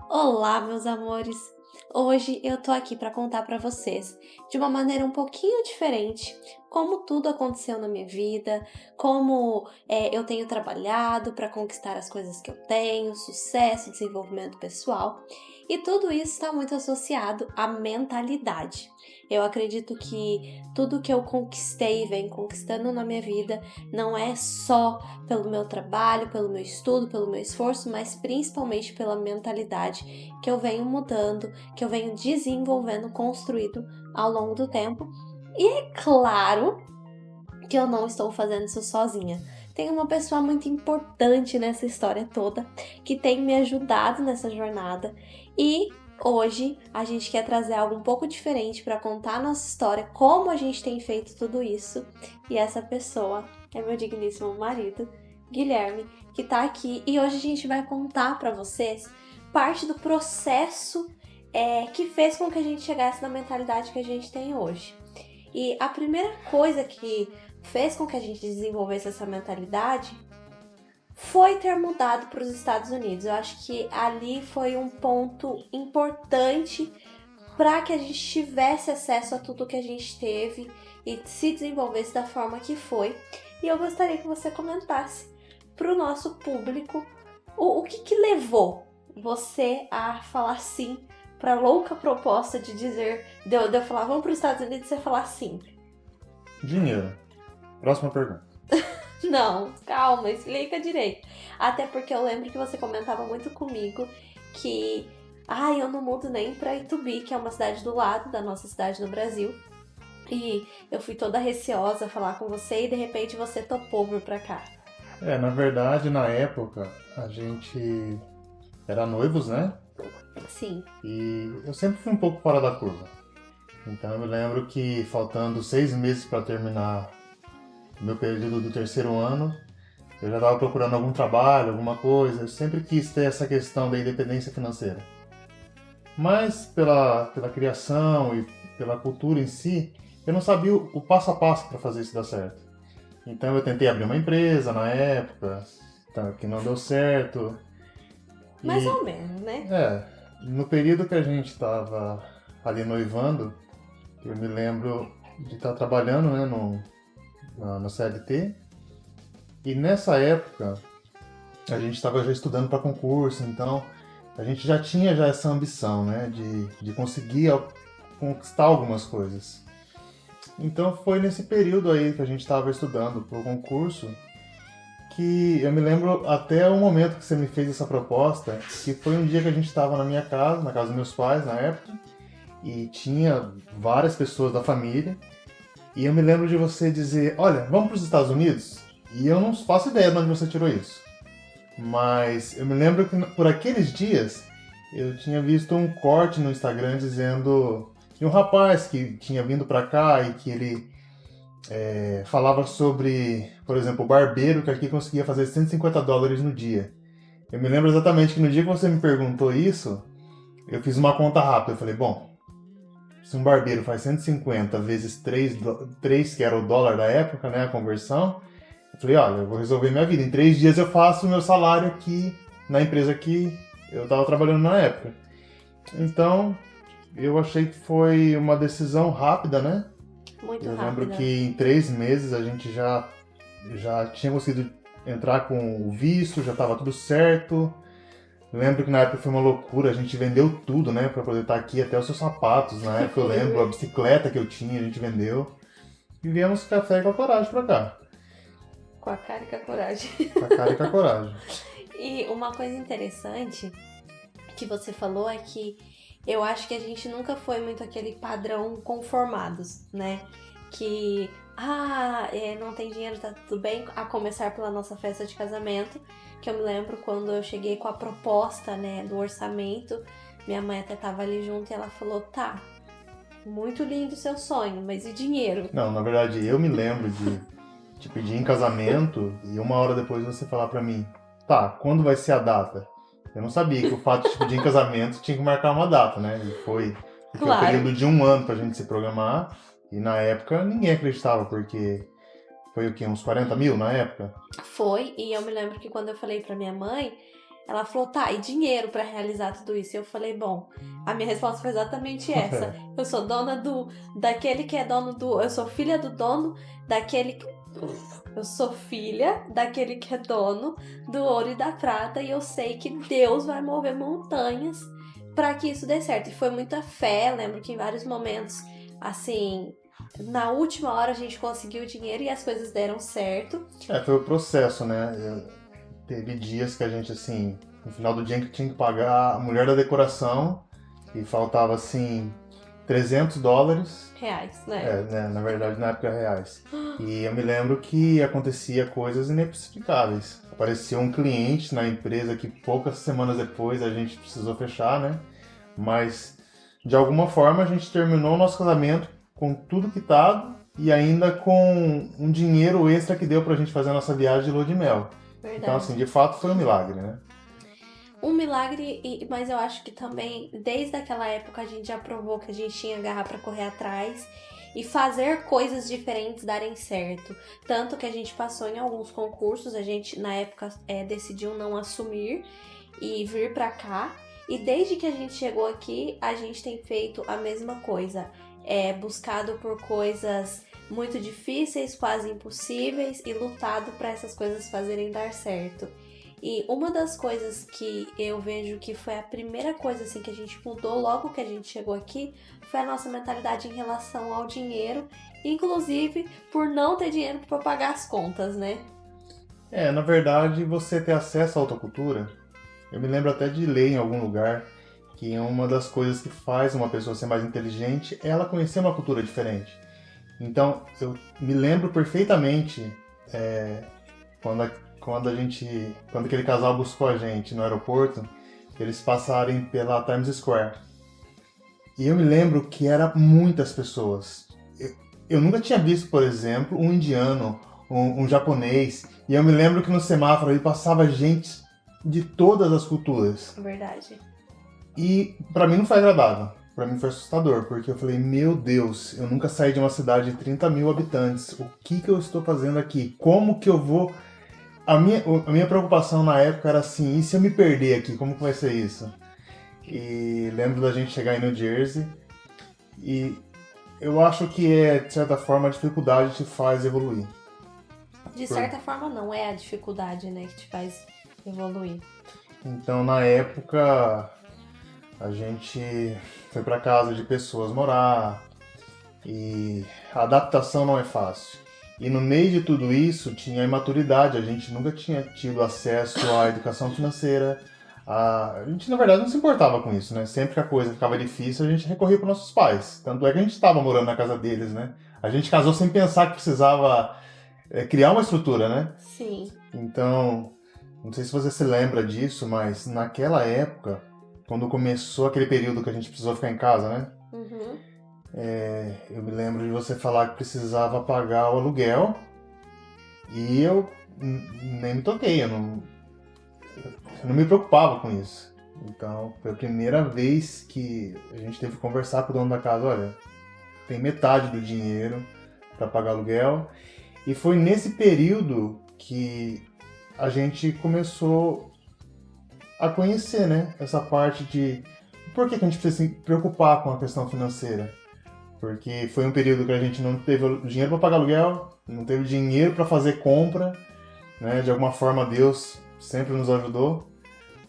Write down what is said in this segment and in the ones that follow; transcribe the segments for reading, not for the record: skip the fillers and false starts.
Olá, meus amores! Hoje eu tô aqui para contar para vocês, de uma maneira um pouquinho diferente, como tudo aconteceu na minha vida, como eu tenho trabalhado para conquistar as coisas que eu tenho, sucesso, desenvolvimento pessoal, e tudo isso está muito associado à mentalidade. Eu acredito que tudo que eu conquistei e venho conquistando na minha vida não é só pelo meu trabalho, pelo meu estudo, pelo meu esforço, mas principalmente pela mentalidade que eu venho mudando, que eu venho desenvolvendo, construído ao longo do tempo. E é claro que eu não estou fazendo isso sozinha. Tem uma pessoa muito importante nessa história toda que tem me ajudado nessa jornada e hoje a gente quer trazer algo um pouco diferente para contar a nossa história, como a gente tem feito tudo isso. E essa pessoa é meu digníssimo marido, Guilherme, que tá aqui e hoje a gente vai contar para vocês parte do processo que fez com que a gente chegasse na mentalidade que a gente tem hoje. E a primeira coisa que fez com que a gente desenvolvesse essa mentalidade foi ter mudado para os Estados Unidos. Eu acho que ali foi um ponto importante para que a gente tivesse acesso a tudo que a gente teve e se desenvolvesse da forma que foi. E eu gostaria que você comentasse para o nosso público o que levou você a falar sim para a louca proposta de dizer, de eu falar vamos para os Estados Unidos e você falar sim. Dinheiro. Próxima pergunta. Não, calma, explica direito. Até porque eu lembro que você comentava muito comigo que eu não mudo nem pra Itubi, que é uma cidade do lado da nossa cidade no Brasil. E eu fui toda receosa falar com você e de repente você topou vir pra cá. Na verdade, na época, a gente era noivos, né? Sim. E eu sempre fui um pouco fora da curva. Então eu me lembro que faltando 6 meses para terminar o meu período do terceiro ano, eu já estava procurando algum trabalho, alguma coisa. Eu sempre quis ter essa questão da independência financeira. Mas pela criação e pela cultura em si, eu não sabia o passo a passo para fazer isso dar certo. Então eu tentei abrir uma empresa na época, que não deu certo. Mais E ou menos, né? no período que a gente estava ali noivando, eu me lembro de estar trabalhando, né, no CLT. E nessa época a gente estava já estudando para concurso, então a gente já tinha já essa ambição, né, de conseguir conquistar algumas coisas. Então foi nesse período aí que a gente estava estudando para o concurso que eu me lembro até o momento que você me fez essa proposta, que foi um dia que a gente estava na minha casa, na casa dos meus pais na época, e tinha várias pessoas da família, e eu me lembro de você dizer, olha, vamos para os Estados Unidos? E eu não faço ideia de onde você tirou isso. Mas eu me lembro que por aqueles dias eu tinha visto um corte no Instagram dizendo de um rapaz que tinha vindo para cá e que ele falava sobre, por exemplo, o barbeiro que aqui conseguia fazer US$ 150 no dia. Eu me lembro exatamente que no dia que você me perguntou isso, eu fiz uma conta rápida. Eu falei, bom, se um barbeiro faz 150 vezes 3 que era o dólar da época, né, a conversão, eu falei, olha, eu vou resolver minha vida. Em 3 dias eu faço o meu salário aqui na empresa que eu estava trabalhando na época. Então, eu achei que foi uma decisão rápida, né? Muito Eu lembro rápida. que em 3 meses a gente já tinha conseguido entrar com o visto, já estava tudo certo. Lembro que na época foi uma loucura, a gente vendeu tudo, né, pra poder estar aqui, até os seus sapatos, na época eu Foi lembro, a mesmo. bicicleta que eu tinha, a gente vendeu. E viemos com a fé e com a coragem pra cá. Com a cara e com a coragem. Com a cara e com a coragem. E uma coisa interessante que você falou é que eu acho que a gente nunca foi muito aquele padrão conformados, né? Que, não tem dinheiro, tá tudo bem, a começar pela nossa festa de casamento, que eu me lembro quando eu cheguei com a proposta, né, do orçamento, minha mãe até tava ali junto e ela falou, tá, muito lindo o seu sonho, mas e dinheiro? Não, na verdade eu me lembro de te pedir em casamento e uma hora depois você falar pra mim, tá, quando vai ser a data? Eu não sabia que o fato de te pedir em casamento tinha que marcar uma data, né? Porque é um Claro. período de um ano pra gente se programar. E na época ninguém acreditava, porque foi o quê? Uns 40 mil na época? Foi, e eu me lembro que quando eu falei pra minha mãe, Ela falou, tá, e dinheiro pra realizar tudo isso? E eu falei, bom, a minha resposta foi exatamente essa. Eu sou dona daquele que é dono do... Eu sou filha do dono daquele... Eu sou filha daquele que é dono do ouro e da prata e eu sei que Deus vai mover montanhas pra que isso dê certo. E foi muita fé, lembro que em vários momentos, assim, na última hora a gente conseguiu o dinheiro e as coisas deram certo. Foi o processo, né? Teve dias que a gente, assim, no final do dia que tinha que pagar a mulher da decoração e faltava, assim, $300. Reais, né? Né? Na verdade, na época, reais. E eu me lembro que acontecia coisas inexplicáveis. Apareceu um cliente na empresa que poucas semanas depois a gente precisou fechar, né? Mas, de alguma forma, a gente terminou o nosso casamento com tudo quitado e ainda com um dinheiro extra que deu pra gente fazer a nossa viagem de lua de mel. Verdade. Então, assim, de fato foi um milagre, né? Um milagre, mas eu acho que também, desde aquela época, a gente já provou que a gente tinha garra pra correr atrás e fazer coisas diferentes darem certo. Tanto que a gente passou em alguns concursos, a gente, na época, decidiu não assumir e vir pra cá. E desde que a gente chegou aqui, a gente tem feito a mesma coisa. Buscado por coisas muito difíceis, quase impossíveis, e lutado para essas coisas fazerem dar certo. E uma das coisas que eu vejo que foi a primeira coisa assim que a gente mudou logo que a gente chegou aqui foi a nossa mentalidade em relação ao dinheiro, inclusive por não ter dinheiro para pagar as contas, né? Na verdade, você ter acesso à alta cultura, eu me lembro até de ler em algum lugar que uma das coisas que faz uma pessoa ser mais inteligente é ela conhecer uma cultura diferente. Então, eu me lembro perfeitamente quando aquele casal buscou a gente no aeroporto, eles passarem pela Times Square. E eu me lembro que eram muitas pessoas. Eu nunca tinha visto, por exemplo, um indiano, um japonês, e eu me lembro que no semáforo ali passava gente de todas as culturas. Verdade. E pra mim não foi agradável, pra mim foi assustador, porque eu falei, meu Deus, eu nunca saí de uma cidade de 30 mil habitantes, o que eu estou fazendo aqui? Como que eu vou... A minha preocupação na época era assim, e se eu me perder aqui, como que vai ser isso? E lembro da gente chegar em New Jersey, e eu acho que de certa forma, a dificuldade te faz evoluir. De certa forma não, é a dificuldade, né, que te faz evoluir. Então, na época, a gente foi pra casa de pessoas morar, e a adaptação não é fácil. E no meio de tudo isso tinha a imaturidade, a gente nunca tinha tido acesso à educação financeira. A gente, na verdade, não se importava com isso, né? Sempre que a coisa ficava difícil, a gente recorria para nossos pais. Tanto é que a gente estava morando na casa deles, né? A gente casou sem pensar que precisava criar uma estrutura, né? Sim. Então, não sei se você se lembra disso, mas naquela época, quando começou aquele período que a gente precisou ficar em casa, né? Uhum. Eu me lembro de você falar que precisava pagar o aluguel e eu nem me toquei, eu não me preocupava com isso. Então, foi a primeira vez que a gente teve que conversar com o dono da casa, olha, tem metade do dinheiro para pagar aluguel. E foi nesse período que a gente começou a conhecer, né, essa parte de por que a gente precisa se preocupar com a questão financeira. Porque foi um período que a gente não teve dinheiro para pagar aluguel, não teve dinheiro para fazer compra, né? De alguma forma Deus sempre nos ajudou,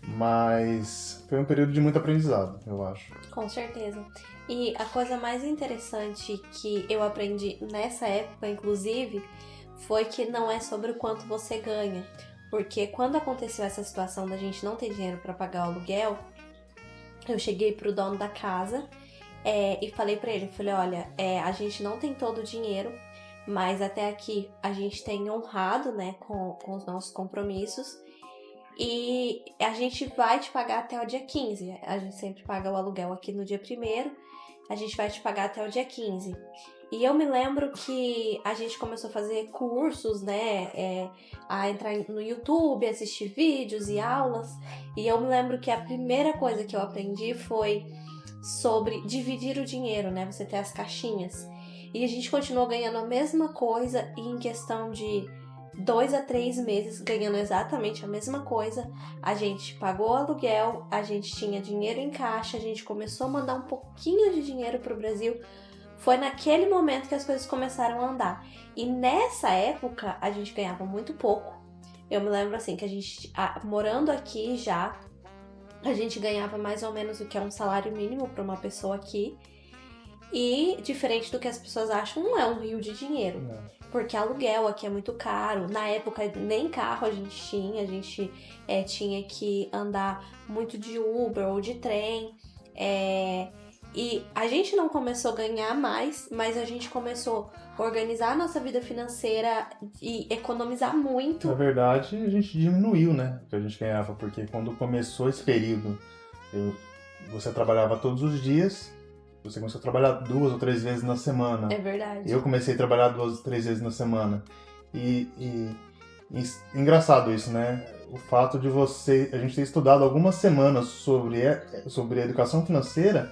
mas foi um período de muito aprendizado, eu acho. Com certeza. E a coisa mais interessante que eu aprendi nessa época, inclusive, foi que não é sobre o quanto você ganha. Porque quando aconteceu essa situação da gente não ter dinheiro para pagar o aluguel, eu cheguei pro dono da casa e falei pra ele, olha, a gente não tem todo o dinheiro, mas até aqui a gente tem honrado, né, com os nossos compromissos e a gente vai te pagar até o dia 15. A gente sempre paga o aluguel aqui no dia 1º, a gente vai te pagar até o dia 15. E eu me lembro que a gente começou a fazer cursos, né, a entrar no YouTube, assistir vídeos e aulas, e eu me lembro que a primeira coisa que eu aprendi foi sobre dividir o dinheiro, né? Você ter as caixinhas. E a gente continuou ganhando a mesma coisa e em questão de 2 a 3 meses ganhando exatamente a mesma coisa. A gente pagou o aluguel, a gente tinha dinheiro em caixa, a gente começou a mandar um pouquinho de dinheiro pro Brasil. Foi naquele momento que as coisas começaram a andar. E nessa época, a gente ganhava muito pouco. Eu me lembro assim, que a gente, morando aqui já, a gente ganhava mais ou menos o que é um salário mínimo para uma pessoa aqui. E, diferente do que as pessoas acham, não é um rio de dinheiro. Não. Porque aluguel aqui é muito caro. Na época, nem carro a gente tinha que andar muito de Uber ou de trem. E a gente não começou a ganhar mais, mas a gente começou a organizar a nossa vida financeira e economizar muito. Na verdade, a gente diminuiu, né, o que a gente ganhava, porque quando começou esse período, você trabalhava todos os dias, você começou a trabalhar 2 ou 3 vezes na semana. É verdade. Eu comecei a trabalhar 2 ou 3 vezes na semana. Engraçado isso, né? O fato de a gente ter estudado algumas semanas sobre a educação financeira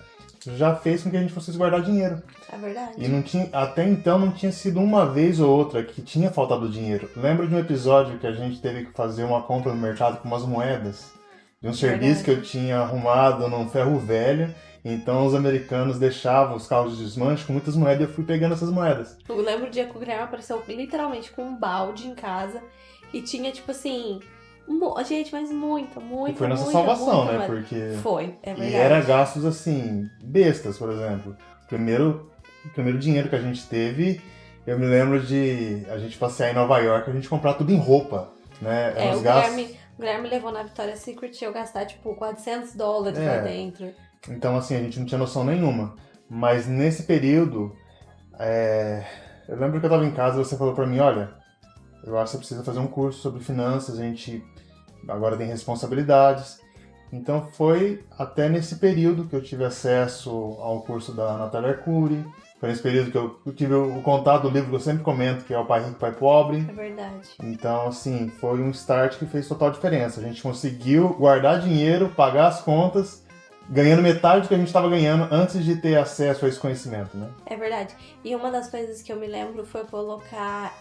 já fez com que a gente fosse guardar dinheiro. É verdade. E até então não tinha sido uma vez ou outra que tinha faltado dinheiro. Lembro de um episódio que a gente teve que fazer uma compra no mercado com umas moedas de um serviço que eu tinha arrumado num ferro velho. Então os americanos deixavam os carros de desmanche com muitas moedas e eu fui pegando essas moedas. Eu lembro o dia que o Guilherme apareceu literalmente com um balde em casa e tinha tipo assim... Gente, mas muita. E foi nossa salvação, né? Porque... Foi, é verdade. E era gastos assim, bestas, por exemplo. O primeiro dinheiro que a gente teve, eu me lembro de a gente passear em Nova York, a gente comprar tudo em roupa, né? O Guilherme levou na Victoria's Secret e eu gastar tipo $400 lá dentro. Então assim, a gente não tinha noção nenhuma. Mas nesse período, eu lembro que eu tava em casa e você falou pra mim, olha, eu acho que você precisa fazer um curso sobre finanças, a gente agora tem responsabilidades. Então foi até nesse período que eu tive acesso ao curso da Natália Arcuri. Foi nesse período que eu tive o contato do livro que eu sempre comento, que é O Pai Rico, Pai Pobre. É verdade. Então, assim, foi um start que fez total diferença. A gente conseguiu guardar dinheiro, pagar as contas, ganhando metade do que a gente estava ganhando antes de ter acesso a esse conhecimento, né? É verdade. E uma das coisas que eu me lembro foi colocar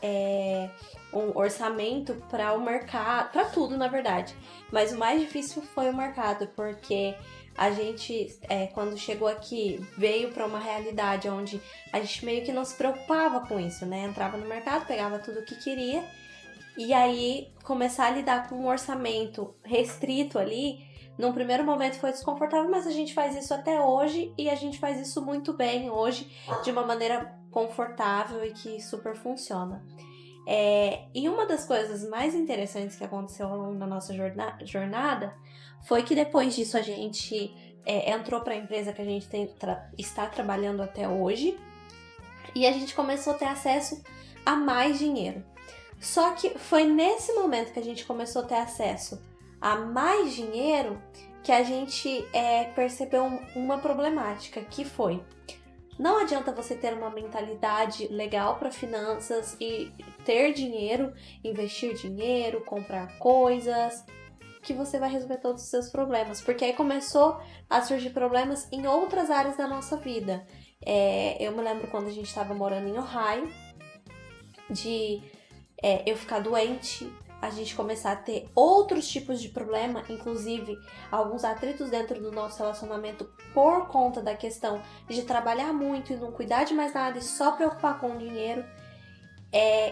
um orçamento para o mercado, para tudo, na verdade. Mas o mais difícil foi o mercado, porque a gente, quando chegou aqui, veio para uma realidade onde a gente meio que não se preocupava com isso, né? Entrava no mercado, pegava tudo o que queria, e aí começar a lidar com um orçamento restrito ali, num primeiro momento foi desconfortável, mas a gente faz isso até hoje, e a gente faz isso muito bem hoje, de uma maneira confortável e que super funciona. E uma das coisas mais interessantes que aconteceu ao longo da nossa jornada foi que depois disso a gente entrou para a empresa que a gente está trabalhando até hoje e a gente começou a ter acesso a mais dinheiro. Só que foi nesse momento que a gente começou a ter acesso a mais dinheiro que a gente percebeu uma problemática, que foi: não adianta você ter uma mentalidade legal para finanças e ter dinheiro, investir dinheiro, comprar coisas, que você vai resolver todos os seus problemas. Porque aí começou a surgir problemas em outras áreas da nossa vida. Eu me lembro quando a gente estava morando em Ohio, de eu ficar doente, a gente começar a ter outros tipos de problema, inclusive alguns atritos dentro do nosso relacionamento por conta da questão de trabalhar muito e não cuidar de mais nada e só preocupar com o dinheiro.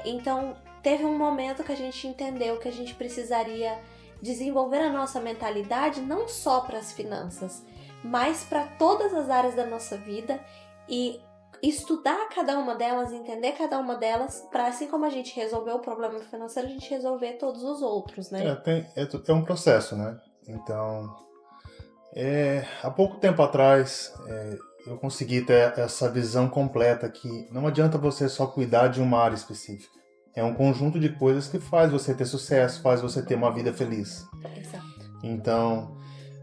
Então teve um momento que a gente entendeu que a gente precisaria desenvolver a nossa mentalidade não só para as finanças, mas para todas as áreas da nossa vida e estudar cada uma delas, entender cada uma delas, para assim como a gente resolveu o problema financeiro, a gente resolver todos os outros, né? É um processo, né? Então, há pouco tempo atrás, eu consegui ter essa visão completa que não adianta você só cuidar de uma área específica. É um conjunto de coisas que faz você ter sucesso, faz você ter uma vida feliz. Exato. Então,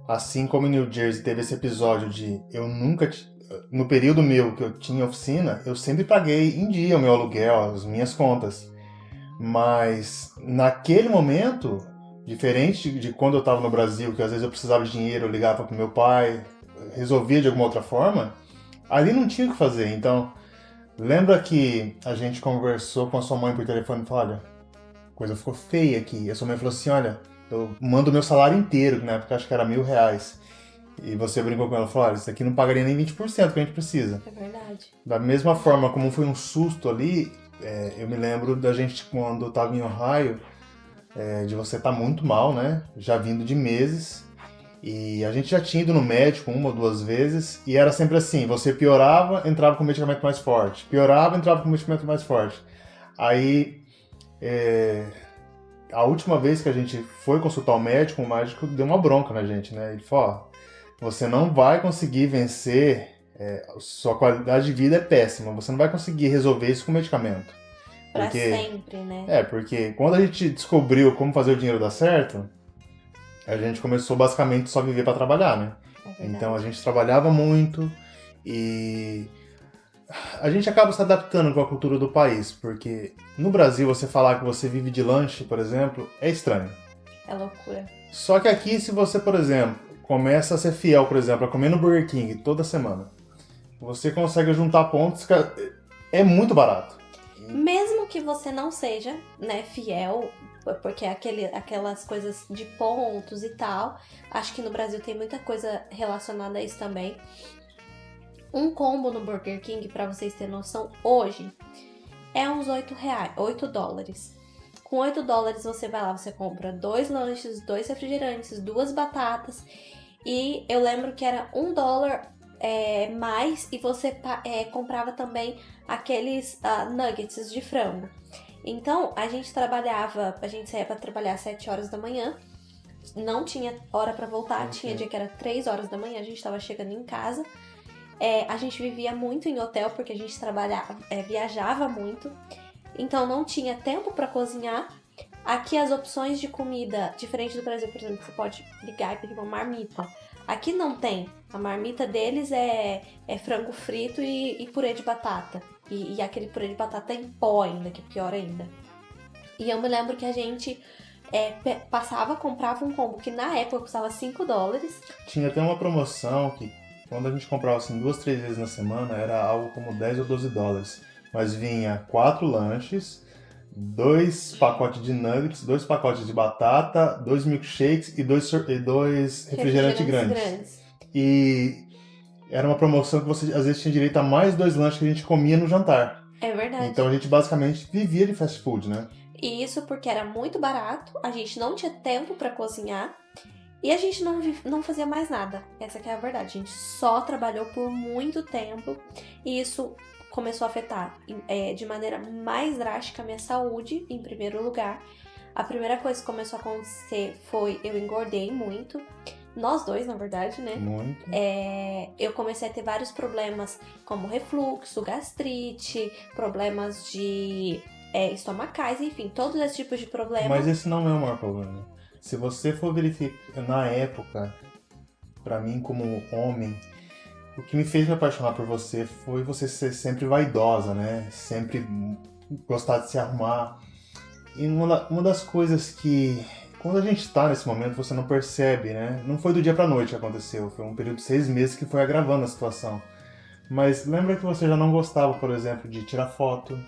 assim como em New Jersey teve esse episódio de no período meu que eu tinha oficina, eu sempre paguei em dia o meu aluguel, as minhas contas. Mas naquele momento, diferente de quando eu estava no Brasil, que às vezes eu precisava de dinheiro, eu ligava para o meu pai, resolvia de alguma outra forma, ali não tinha o que fazer. Então, lembra que a gente conversou com a sua mãe por telefone e falou: olha, coisa ficou feia aqui. A sua mãe falou assim, olha, eu mando o meu salário inteiro, que na época acho que era R$1.000. E você brincou com ela, falou, olha, isso aqui não pagaria nem 20% que a gente precisa. É verdade. Da mesma forma como foi um susto ali, eu me lembro da gente quando estava em Ohio, de você estar muito mal, né? Já vindo de meses. E a gente já tinha ido no médico 1 ou 2 vezes, e era sempre assim, você piorava, entrava com medicamento mais forte. Piorava, entrava com medicamento mais forte. Aí, a última vez que a gente foi consultar o médico deu uma bronca na gente, né? Ele falou, ó, você não vai conseguir vencer, sua qualidade de vida é péssima, você não vai conseguir resolver isso com medicamento. Pra Porque, sempre, né? porque quando a gente descobriu como fazer o dinheiro dar certo, a gente começou basicamente só a viver para trabalhar, né? É verdade. Então a gente trabalhava muito e a gente acaba se adaptando com a cultura do país, porque no Brasil você falar que você vive de lanche, por exemplo, é estranho. É loucura. Só que aqui, se você, por exemplo, começa a ser fiel, por exemplo, a comer no Burger King toda semana, você consegue juntar pontos, cara, é muito barato. Mesmo que você não seja, né, fiel, porque aquelas coisas de pontos e tal, acho que no Brasil tem muita coisa relacionada a isso também. Um combo no Burger King, pra vocês terem noção, hoje é uns $8. Com $8 você vai lá, você compra 2 lanches, 2 refrigerantes, 2 batatas. E eu lembro que era $1 mais, e você comprava também aqueles nuggets de frango. Então, a gente saía pra trabalhar às 7 horas da manhã, não tinha hora pra voltar, tinha dia que era 3 horas da manhã, a gente tava chegando em casa. A gente vivia muito em hotel, porque a gente viajava muito, então não tinha tempo pra cozinhar. Aqui as opções de comida, diferente do Brasil, por exemplo, você pode ligar e pedir uma marmita. Aqui não tem. A marmita deles é frango frito e purê de batata. E aquele purê de batata em pó ainda, que é pior ainda. E eu me lembro que a gente comprava um combo que na época custava $5. Tinha até uma promoção que, quando a gente comprava assim 2, 3 vezes na semana, era algo como $10 ou $12. Mas vinha 4 lanches, 2 pacotes de nuggets, 2 pacotes de batata, 2 milkshakes e 2 refrigerantes grandes. E era uma promoção que você às vezes tinha direito a mais 2 lanches que a gente comia no jantar. É verdade. Então a gente basicamente vivia de fast food, né? E isso porque era muito barato, a gente não tinha tempo pra cozinhar e a gente não fazia mais nada. Essa que é a verdade. A gente só trabalhou por muito tempo e isso começou a afetar de maneira mais drástica a minha saúde, em primeiro lugar. A primeira coisa que começou a acontecer foi eu engordei muito. Nós dois, na verdade, né? Muito. Eu comecei a ter vários problemas, como refluxo, gastrite, problemas de estomacais, enfim, todos esses tipos de problemas. Mas esse não é o maior problema. Se você for verificar, na época, pra mim como homem, o que me fez me apaixonar por você foi você ser sempre vaidosa, né? Sempre gostar de se arrumar. E uma das coisas que, quando a gente tá nesse momento, você não percebe, né? Não foi do dia pra noite que aconteceu, foi um período de 6 meses que foi agravando a situação. Mas lembra que você já não gostava, por exemplo, de tirar foto.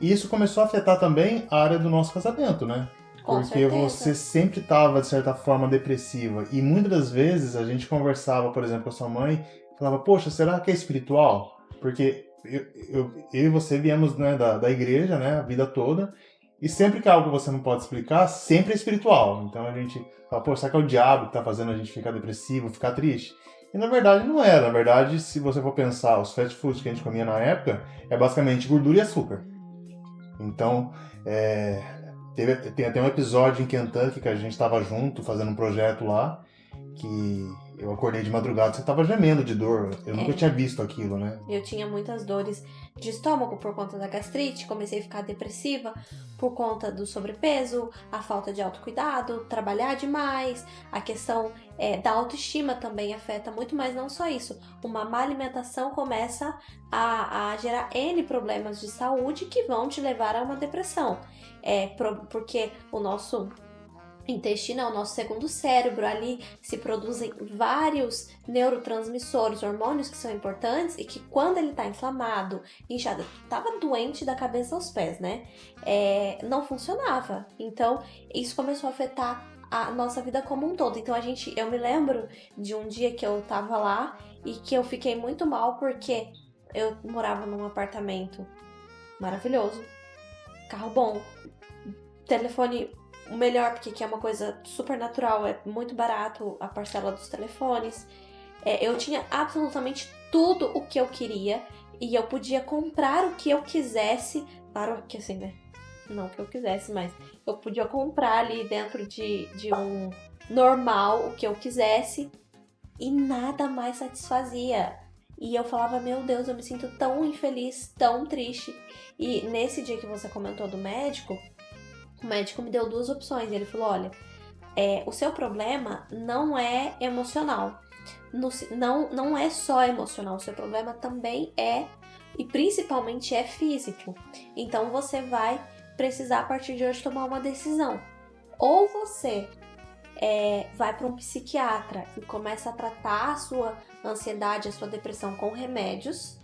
E isso começou a afetar também a área do nosso casamento, né? Com Porque certeza. você sempre estava, de certa forma, depressiva. E muitas das vezes a gente conversava, por exemplo, com a sua mãe, falava, poxa, será que é espiritual? Porque eu e você viemos, né, da igreja, né, a vida toda, e sempre que é algo que você não pode explicar, sempre é espiritual. Então a gente fala, poxa, será que é o diabo que está fazendo a gente ficar depressivo, ficar triste? E na verdade não é. Na verdade, se você for pensar, os fast foods que a gente comia na época, é basicamente gordura e açúcar. Então, tem até um episódio em Kentucky que a gente estava junto fazendo um projeto lá, que eu acordei de madrugada, você estava gemendo de dor. Eu nunca tinha visto aquilo, né? Eu tinha muitas dores de estômago por conta da gastrite, comecei a ficar depressiva por conta do sobrepeso, a falta de autocuidado, trabalhar demais, a questão da autoestima também afeta muito, mas não só isso. Uma má alimentação começa a gerar N problemas de saúde que vão te levar a uma depressão. Porque o nosso intestino é o nosso segundo cérebro, ali se produzem vários neurotransmissores, hormônios que são importantes e que quando ele tá inflamado, inchado, tava doente da cabeça aos pés, né? Não funcionava. Então, isso começou a afetar a nossa vida como um todo. Então, eu me lembro de um dia que eu tava lá e que eu fiquei muito mal porque eu morava num apartamento maravilhoso, carro bom, telefone o melhor, porque que é uma coisa super natural, é muito barato a parcela dos telefones. Eu tinha absolutamente tudo o que eu queria e eu podia comprar o que eu quisesse, claro que assim, né? Não o que eu quisesse, mas eu podia comprar ali dentro de um normal o que eu quisesse e nada mais satisfazia. E eu falava, meu Deus, eu me sinto tão infeliz, tão triste. E nesse dia que você comentou do médico, o médico me deu 2 opções. Ele falou, olha, o seu problema não é emocional. Não é só emocional, o seu problema também e principalmente é físico. Então você vai precisar a partir de hoje tomar uma decisão. Ou você vai para um psiquiatra e começa a tratar a sua ansiedade, a sua depressão com remédios.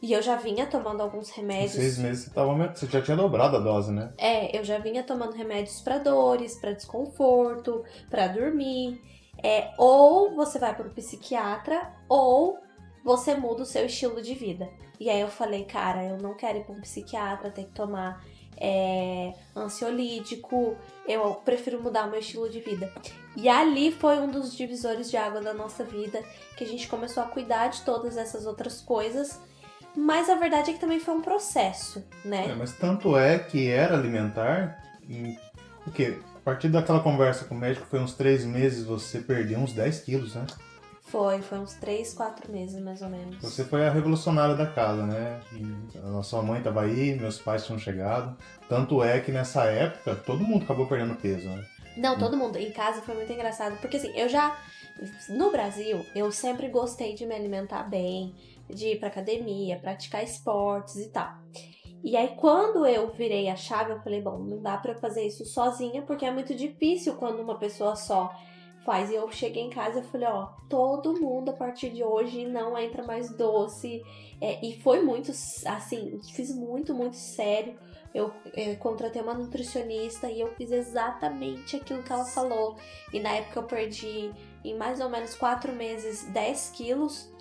E eu já vinha tomando alguns remédios. Em 6 meses você já tinha dobrado a dose, né? Eu já vinha tomando remédios para dores, para desconforto, para dormir. Ou você vai para o psiquiatra, ou você muda o seu estilo de vida. E aí eu falei, cara, eu não quero ir para um psiquiatra, ter que tomar ansiolítico, eu prefiro mudar o meu estilo de vida. E ali foi um dos divisores de água da nossa vida, que a gente começou a cuidar de todas essas outras coisas. Mas a verdade é que também foi um processo, né? Mas tanto é que era alimentar, porque a partir daquela conversa com o médico, foi uns 3 meses, você perdeu uns 10 quilos, né? Foi uns 3, 4 meses, mais ou menos. Você foi a revolucionária da casa, né? E a sua mãe estava aí, meus pais tinham chegado. Tanto é que nessa época, todo mundo acabou perdendo peso, né? Não, todo mundo. Em casa foi muito engraçado, porque assim, no Brasil, eu sempre gostei de me alimentar bem, de ir pra academia, praticar esportes e tal. E aí, quando eu virei a chave, eu falei, bom, não dá pra eu fazer isso sozinha, porque é muito difícil quando uma pessoa só faz. E eu cheguei em casa e falei, ó, todo mundo a partir de hoje não entra mais doce. E foi muito, assim, fiz muito, muito sério. Eu contratei uma nutricionista e eu fiz exatamente aquilo que ela falou. E na época eu perdi, em mais ou menos 4 meses, 10 quilos,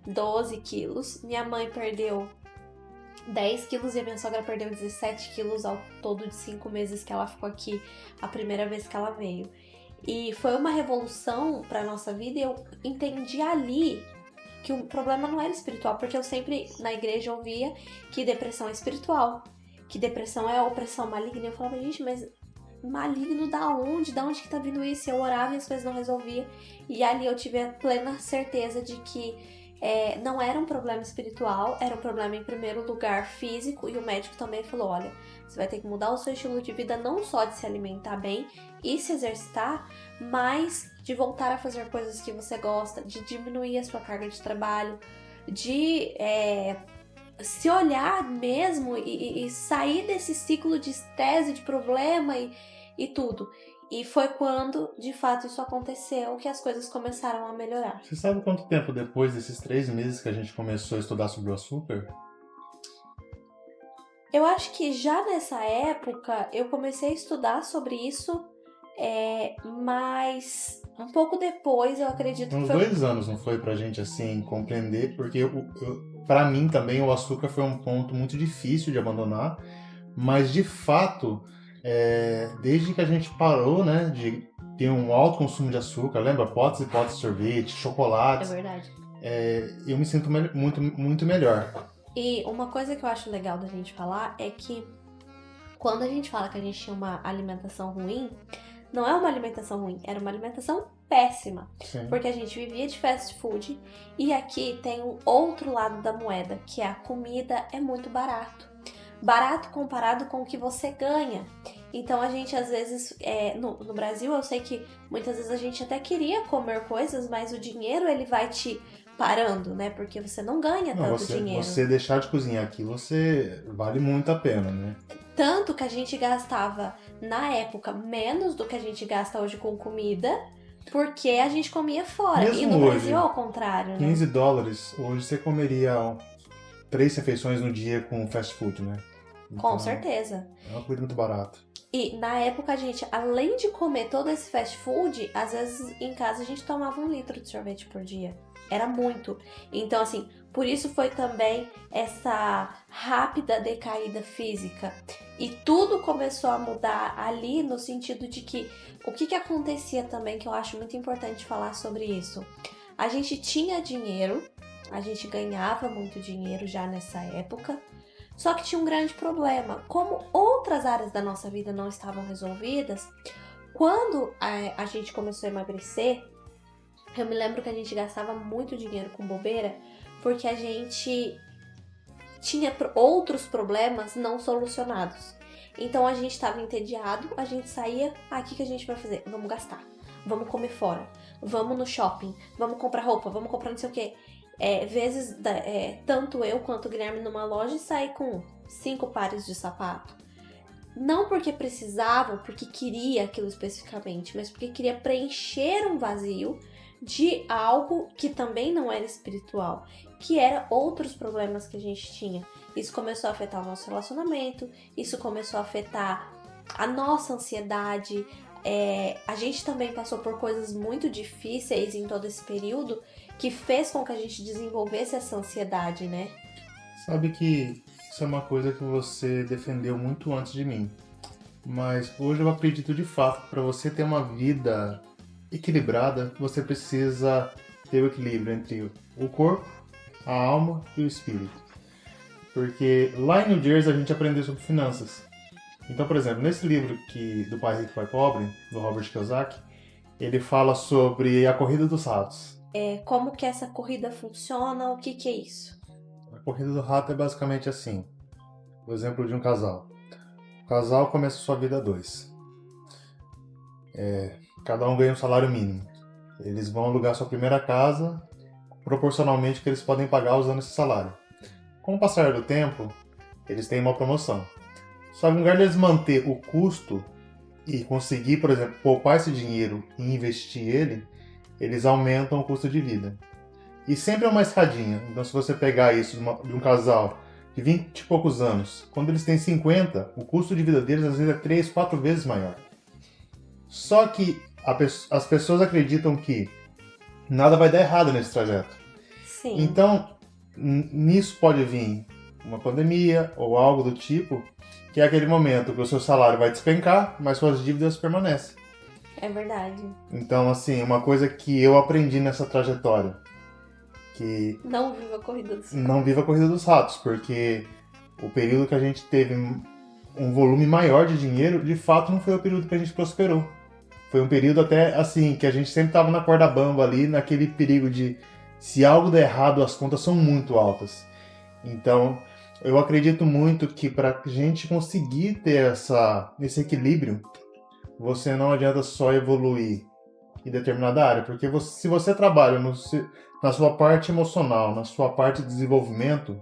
12 quilos. Minha mãe perdeu 10 quilos e a minha sogra perdeu 17 quilos ao todo de 5 meses que ela ficou aqui, a primeira vez que ela veio. E foi uma revolução pra nossa vida e eu entendi ali que o problema não era espiritual, porque eu sempre na igreja ouvia que depressão é espiritual, que depressão é opressão maligna. Eu falava, gente, mas maligno da onde? Da onde que tá vindo isso? Eu orava e as coisas não resolviam. E ali eu tive a plena certeza de que não era um problema espiritual, era um problema em primeiro lugar físico. E o médico também falou, olha, você vai ter que mudar o seu estilo de vida, não só de se alimentar bem e se exercitar, mas de voltar a fazer coisas que você gosta, de diminuir a sua carga de trabalho, de se olhar mesmo e sair desse ciclo de estresse, de problema e tudo. E foi quando, de fato, isso aconteceu que as coisas começaram a melhorar. Você sabe quanto tempo depois desses 3 meses que a gente começou a estudar sobre o açúcar? Eu acho que já nessa época eu comecei a estudar sobre isso, mas um pouco depois eu acredito Uns que foi... 2 anos, não foi pra gente assim compreender, porque pra mim também o açúcar foi um ponto muito difícil de abandonar, mas de fato, desde que a gente parou, né, de ter um alto consumo de açúcar, lembra? Potes e potes de sorvete, chocolates. É verdade. Eu me sinto muito, muito melhor. E uma coisa que eu acho legal da gente falar é que quando a gente fala que a gente tinha uma alimentação ruim, não é uma alimentação ruim, era uma alimentação péssima. Sim. Porque a gente vivia de fast food e aqui tem um outro lado da moeda, que é a comida é muito barato. Barato comparado com o que você ganha. Então a gente às vezes, no Brasil eu sei que muitas vezes a gente até queria comer coisas, mas o dinheiro ele vai te parando, né? Porque você não ganha Não, tanto dinheiro. você deixar de cozinhar aqui, você vale muito a pena, né? Tanto que a gente gastava, na época, menos do que a gente gasta hoje com comida, porque a gente comia fora. Mesmo e no hoje, Brasil é ao contrário, né? 15 dólares, hoje você comeria 3 refeições no dia com fast food, né? Com certeza. É uma coisa muito barata. E na época a gente, além de comer todo esse fast food, às vezes em casa a gente tomava 1 litro de sorvete por dia. Era muito. Então, assim, por isso foi também essa rápida decaída física. E tudo começou a mudar ali no sentido de que o que acontecia também, que eu acho muito importante falar sobre isso. A gente tinha dinheiro, a gente ganhava muito dinheiro já nessa época, só que tinha um grande problema. Como outras áreas da nossa vida não estavam resolvidas, quando a gente começou a emagrecer, eu me lembro que a gente gastava muito dinheiro com bobeira, porque a gente tinha outros problemas não solucionados. Então a gente estava entediado, a gente saía, o que a gente vai fazer? Vamos gastar, vamos comer fora, vamos no shopping, vamos comprar roupa, vamos comprar não sei o quê. Vezes, tanto eu quanto o Guilherme numa loja e sair com 5 pares de sapato. Não porque precisava, porque queria aquilo especificamente, mas porque queria preencher um vazio de algo que também não era espiritual, que era outros problemas que a gente tinha. Isso começou a afetar o nosso relacionamento, isso começou a afetar a nossa ansiedade. A gente também passou por coisas muito difíceis em todo esse período, que fez com que a gente desenvolvesse essa ansiedade, né? Sabe que isso é uma coisa que você defendeu muito antes de mim. Mas hoje eu acredito de fato que para você ter uma vida equilibrada, você precisa ter o equilíbrio entre o corpo, a alma e o espírito. Porque lá em New Jersey a gente aprendeu sobre finanças. Então, por exemplo, nesse livro do Pai Rico, Pai Pobre, do Robert Kiyosaki, ele fala sobre a corrida dos ratos. Como que essa corrida funciona? O que é isso? A corrida do rato é basicamente assim. O exemplo de um casal. O casal começa sua vida a 2. Cada um ganha um salário mínimo. Eles vão alugar sua primeira casa, proporcionalmente que eles podem pagar usando esse salário. Com o passar do tempo, eles têm uma promoção. Só que no lugar deles manter o custo e conseguir, por exemplo, poupar esse dinheiro e investir ele, eles aumentam o custo de vida. E sempre é uma escadinha. Então, se você pegar isso de um casal de 20 e poucos anos, quando eles têm 50, o custo de vida deles às vezes é 3, 4 vezes maior. Só que as pessoas acreditam que nada vai dar errado nesse trajeto. Sim. Então, nisso pode vir uma pandemia ou algo do tipo, que é aquele momento que o seu salário vai despencar, mas suas dívidas permanecem. É verdade. Então, assim, uma coisa que eu aprendi nessa trajetória, que não viva a corrida dos ratos. Não viva a corrida dos ratos, porque o período que a gente teve um volume maior de dinheiro, de fato não foi o período que a gente prosperou. Foi um período até, assim, que a gente sempre estava na corda bamba ali, naquele perigo de, se algo der errado, as contas são muito altas. Então, eu acredito muito que para a gente conseguir ter esse equilíbrio, você não adianta só evoluir em determinada área, porque se você trabalha na sua parte emocional, na sua parte de desenvolvimento,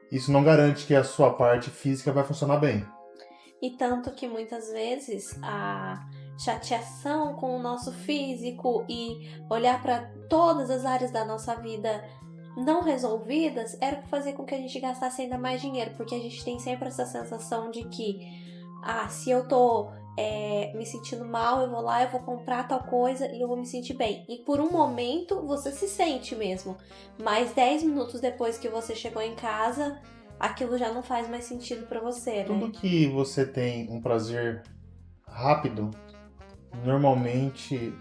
isso não garante que a sua parte física vai funcionar bem. E tanto que muitas vezes a chateação com o nosso físico e olhar para todas as áreas da nossa vida não resolvidas era fazer com que a gente gastasse ainda mais dinheiro, porque a gente tem sempre essa sensação de que se eu tô me sentindo mal, eu vou lá, eu vou comprar tal coisa e eu vou me sentir bem. E por um momento você se sente mesmo, mas 10 minutos depois que você chegou em casa, aquilo já não faz mais sentido pra você, né? Tudo que você tem um prazer rápido, normalmente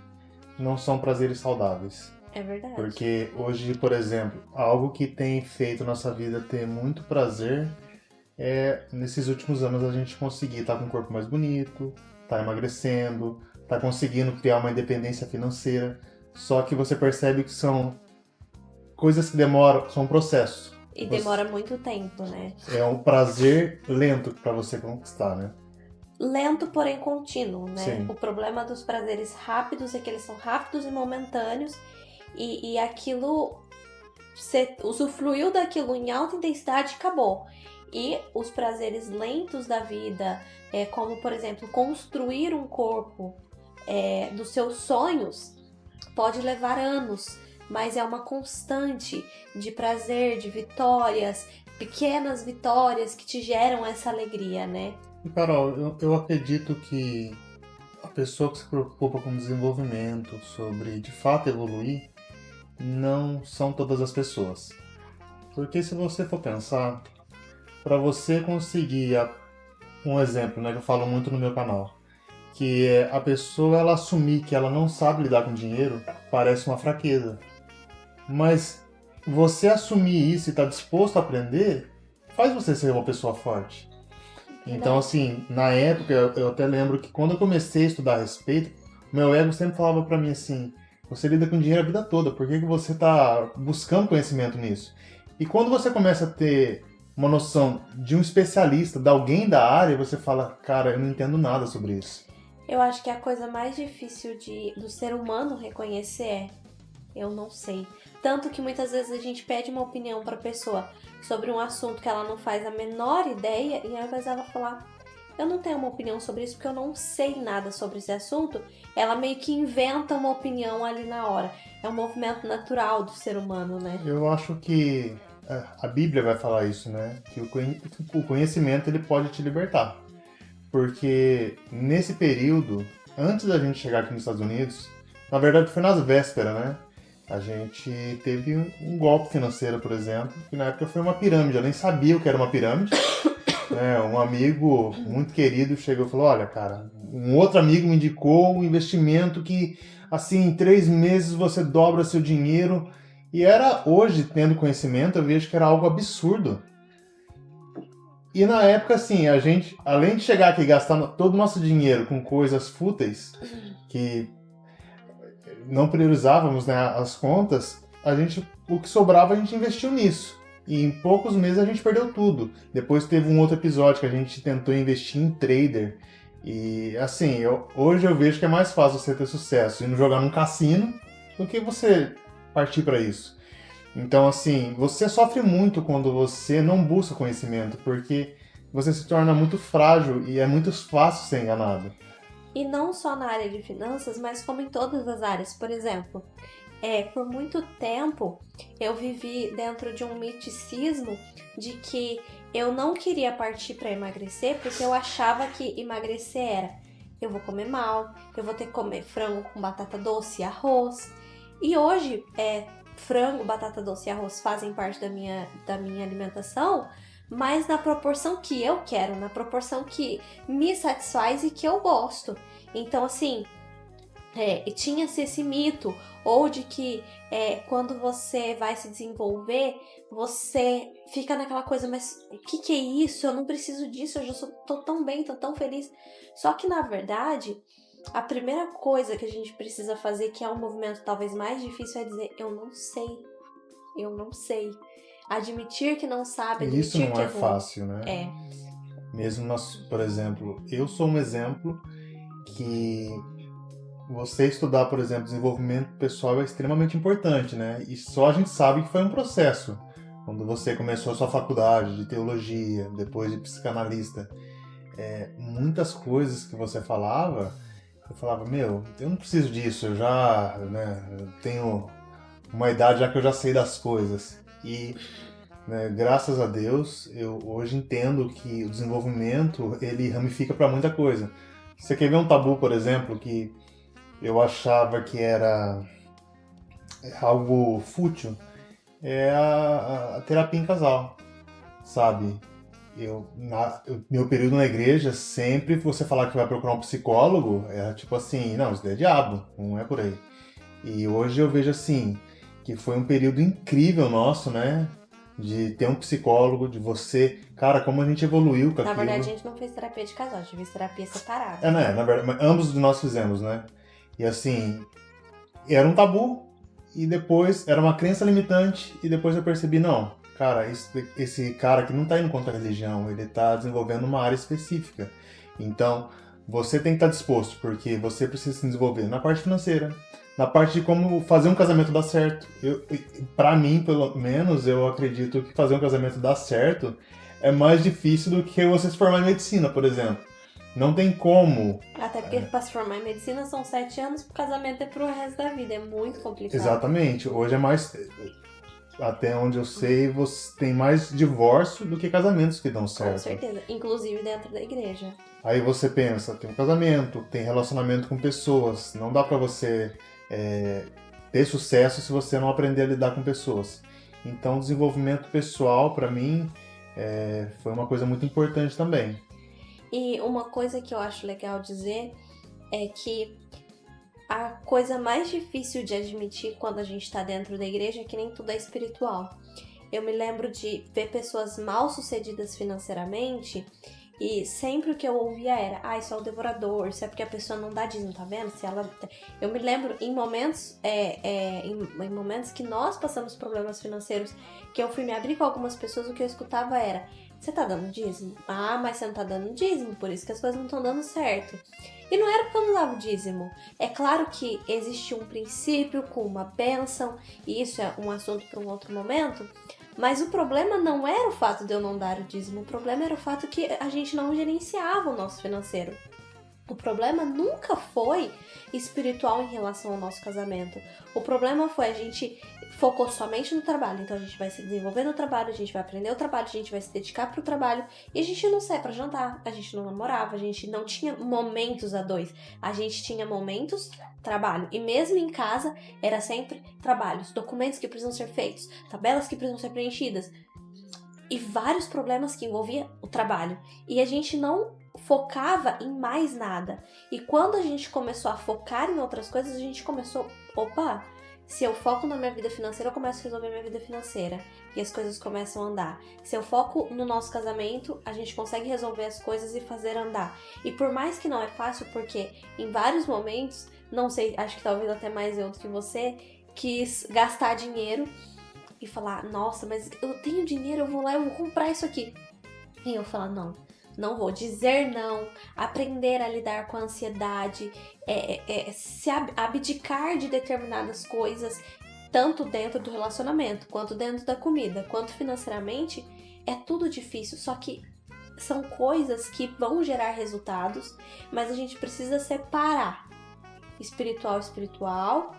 não são prazeres saudáveis. É verdade. Porque hoje, por exemplo, algo que tem feito nossa vida ter muito prazer nesses últimos anos a gente conseguir estar com um corpo mais bonito, tá emagrecendo, tá conseguindo criar uma independência financeira. Só que você percebe que são coisas que demoram, são um processo. E demora muito tempo, né? É um prazer lento para você conquistar, né? lento, porém contínuo, né? Sim. O problema dos prazeres rápidos é que eles são rápidos e momentâneos, e aquilo, você usufruiu daquilo em alta intensidade e acabou. E os prazeres lentos da vida, como por exemplo, construir um corpo dos seus sonhos, pode levar anos, mas é uma constante de prazer, de vitórias, pequenas vitórias que te geram essa alegria, né? E Carol, eu acredito que a pessoa que se preocupa com desenvolvimento, sobre de fato evoluir, não são todas as pessoas. Porque se você for pensar, para você conseguir um exemplo, né, que eu falo muito no meu canal, que é a pessoa ela assumir que ela não sabe lidar com dinheiro, parece uma fraqueza. Mas você assumir isso e estar disposto a aprender, faz você ser uma pessoa forte. Então, assim, na época, eu até lembro que quando eu comecei a estudar a respeito, meu ego sempre falava pra mim assim, você lida com dinheiro a vida toda, por que você tá buscando conhecimento nisso? E quando você começa a ter uma noção de um especialista, de alguém da área, você fala, cara, eu não entendo nada sobre isso. Eu acho que a coisa mais difícil do ser humano reconhecer é eu não sei. Tanto que muitas vezes a gente pede uma opinião pra pessoa sobre um assunto que ela não faz a menor ideia, e ao invés dela falar, eu não tenho uma opinião sobre isso porque eu não sei nada sobre esse assunto, ela meio que inventa uma opinião ali na hora. É um movimento natural do ser humano, né? Eu acho que a Bíblia vai falar isso, né? Que o conhecimento ele pode te libertar. Porque nesse período, antes da gente chegar aqui nos Estados Unidos, na verdade foi nas vésperas, né? A gente teve um golpe financeiro, por exemplo, que na época foi uma pirâmide. Eu nem sabia o que era uma pirâmide. Né? Um amigo muito querido chegou e falou, olha, cara, um outro amigo me indicou um investimento que, assim, em 3 meses você dobra seu dinheiro. E era, hoje, tendo conhecimento, eu vejo que era algo absurdo. E na época, assim, a gente, além de chegar aqui e gastar todo o nosso dinheiro com coisas fúteis, que não priorizávamos, né, as contas, o que sobrava a gente investiu nisso. E em poucos meses a gente perdeu tudo. Depois teve um outro episódio que a gente tentou investir em trader. E assim, hoje eu vejo que é mais fácil você ter sucesso indo jogar num cassino do que você partir para isso. Então, assim, você sofre muito quando você não busca conhecimento, porque você se torna muito frágil e é muito fácil ser enganado. E não só na área de finanças, mas como em todas as áreas. Por exemplo, por muito tempo eu vivi dentro de um miticismo de que eu não queria partir para emagrecer porque eu achava que emagrecer era eu vou comer mal, eu vou ter que comer frango com batata doce e arroz. E hoje, frango, batata doce e arroz fazem parte da minha alimentação, mas na proporção que eu quero, na proporção que me satisfaz e que eu gosto. Então, assim, tinha-se esse mito, ou de que quando você vai se desenvolver, você fica naquela coisa, mas o que é isso? Eu não preciso disso, eu já tô tão bem, tô tão feliz. Só que, na verdade, a primeira coisa que a gente precisa fazer, que é um movimento talvez mais difícil, é dizer, eu não sei. Eu não sei. Admitir que não sabe, E isso admitir não que é errou. fácil, né? Mesmo nós, por exemplo, eu sou um exemplo que você estudar, por exemplo, desenvolvimento pessoal é extremamente importante, né? E só a gente sabe que foi um processo. Quando você começou a sua faculdade de teologia, depois de psicanalista, muitas coisas que você falava, eu falava, meu, eu não preciso disso, eu já, né, eu tenho uma idade já que eu já sei das coisas. E, né, graças a Deus, eu hoje entendo que o desenvolvimento, ele ramifica para muita coisa. Você quer ver um tabu, por exemplo, que eu achava que era algo fútil? É a terapia em casal, sabe? Meu período na igreja, sempre que você falar que vai procurar um psicólogo, era tipo assim, não, isso daí é diabo, não é por aí. E hoje eu vejo assim, que foi um período incrível nosso, né? De ter um psicólogo, de você... Cara, como a gente evoluiu com Na aquilo. verdade, a gente não fez terapia de casal, a gente fez terapia separada. Né? Na verdade, mas ambos de nós fizemos, né? E assim, era um tabu, e depois era uma crença limitante, e depois eu percebi, não, cara, esse cara que não tá indo contra a religião, ele tá desenvolvendo uma área específica. Então, você tem que estar disposto, porque você precisa se desenvolver na parte financeira, na parte de como fazer um casamento dar certo. Para mim, pelo menos, eu acredito que fazer um casamento dar certo é mais difícil do que você se formar em medicina, por exemplo. Não tem como. Até porque pra se formar em medicina são 7 anos, o casamento é pro resto da vida, é muito complicado. Exatamente. Hoje é mais. Até onde eu sei, você tem mais divórcio do que casamentos que dão certo. Com certeza, inclusive dentro da igreja. Aí você pensa, tem um casamento, tem relacionamento com pessoas. Não dá pra você ter sucesso se você não aprender a lidar com pessoas. Então, desenvolvimento pessoal, pra mim, foi uma coisa muito importante também. E uma coisa que eu acho legal dizer é que a coisa mais difícil de admitir quando a gente tá dentro da igreja é que nem tudo é espiritual. Eu me lembro de ver pessoas mal sucedidas financeiramente e sempre o que eu ouvia era: isso é o devorador, isso é porque a pessoa não dá dízimo, tá vendo? Eu me lembro em momentos, em momentos que nós passamos problemas financeiros, que eu fui me abrir com algumas pessoas, o que eu escutava era: você tá dando dízimo? Mas você não tá dando dízimo, por isso que as coisas não estão dando certo. E não era porque eu não dava o dízimo. É claro que existe um princípio com uma bênção, e isso é um assunto para um outro momento, mas o problema não era o fato de eu não dar o dízimo, o problema era o fato que a gente não gerenciava o nosso financeiro. O problema nunca foi espiritual em relação ao nosso casamento. O problema foi a gente focou somente no trabalho. Então a gente vai se desenvolver no trabalho, a gente vai aprender o trabalho, a gente vai se dedicar pro trabalho e a gente não sai pra jantar, a gente não namorava, a gente não tinha momentos a dois. A gente tinha momentos, trabalho. E mesmo em casa era sempre trabalhos, documentos que precisam ser feitos, tabelas que precisam ser preenchidas e vários problemas que envolviam o trabalho. E a gente não focava em mais nada. E quando a gente começou a focar em outras coisas, a gente começou, se eu foco na minha vida financeira, eu começo a resolver minha vida financeira. E as coisas começam a andar. Se eu foco no nosso casamento, a gente consegue resolver as coisas e fazer andar. E por mais que não é fácil, porque em vários momentos, não sei, acho que talvez até mais eu do que você, quis gastar dinheiro e falar: nossa, mas eu tenho dinheiro, eu vou lá e vou comprar isso aqui. E eu falar: não vou dizer não, aprender a lidar com a ansiedade, se abdicar de determinadas coisas, tanto dentro do relacionamento, quanto dentro da comida, quanto financeiramente, é tudo difícil, só que são coisas que vão gerar resultados, mas a gente precisa separar espiritual,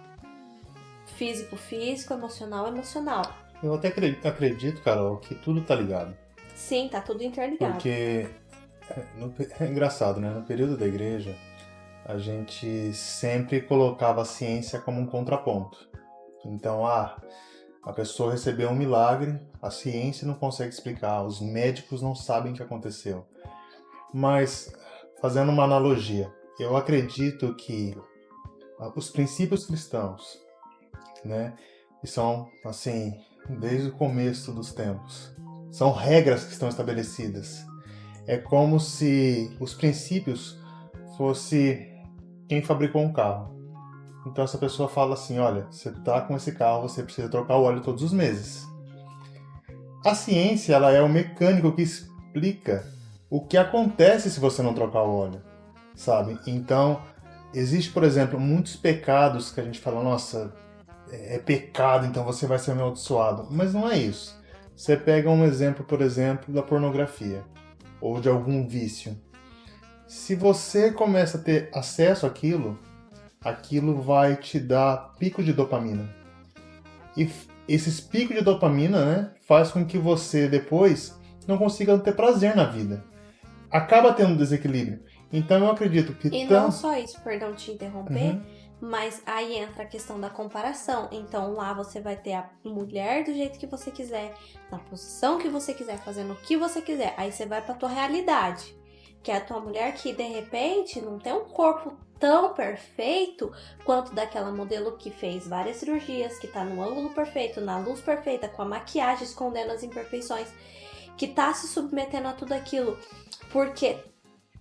físico, emocional. Eu até acredito, Carol, que tudo tá ligado. Sim, tá tudo interligado. Porque é engraçado, né? No período da igreja, a gente sempre colocava a ciência como um contraponto. Então, a pessoa recebeu um milagre, a ciência não consegue explicar, os médicos não sabem o que aconteceu. Mas, fazendo uma analogia, eu acredito que os princípios cristãos, né, que são, assim, desde o começo dos tempos, são regras que estão estabelecidas. É como se os princípios fosse quem fabricou um carro. Então essa pessoa fala assim: olha, você está com esse carro, você precisa trocar o óleo todos os meses. A ciência, ela é o mecânico que explica o que acontece se você não trocar o óleo, sabe? Então, existe, por exemplo, muitos pecados que a gente fala: nossa, é pecado, então você vai ser amaldiçoado. Mas não é isso. Você pega um exemplo, por exemplo, da pornografia ou de algum vício. Se você começa a ter acesso àquilo, aquilo vai te dar pico de dopamina. E esses picos de dopamina, né, faz com que você depois não consiga ter prazer na vida. Acaba tendo um desequilíbrio. Então eu acredito que... E não só isso, perdão te interromper, mas aí entra a questão da comparação. Então lá você vai ter a mulher do jeito que você quiser, na posição que você quiser, fazendo o que você quiser. Aí você vai pra tua realidade, que é a tua mulher que de repente não tem um corpo tão perfeito quanto daquela modelo que fez várias cirurgias, que tá no ângulo perfeito, na luz perfeita, com a maquiagem escondendo as imperfeições, que tá se submetendo a tudo aquilo porque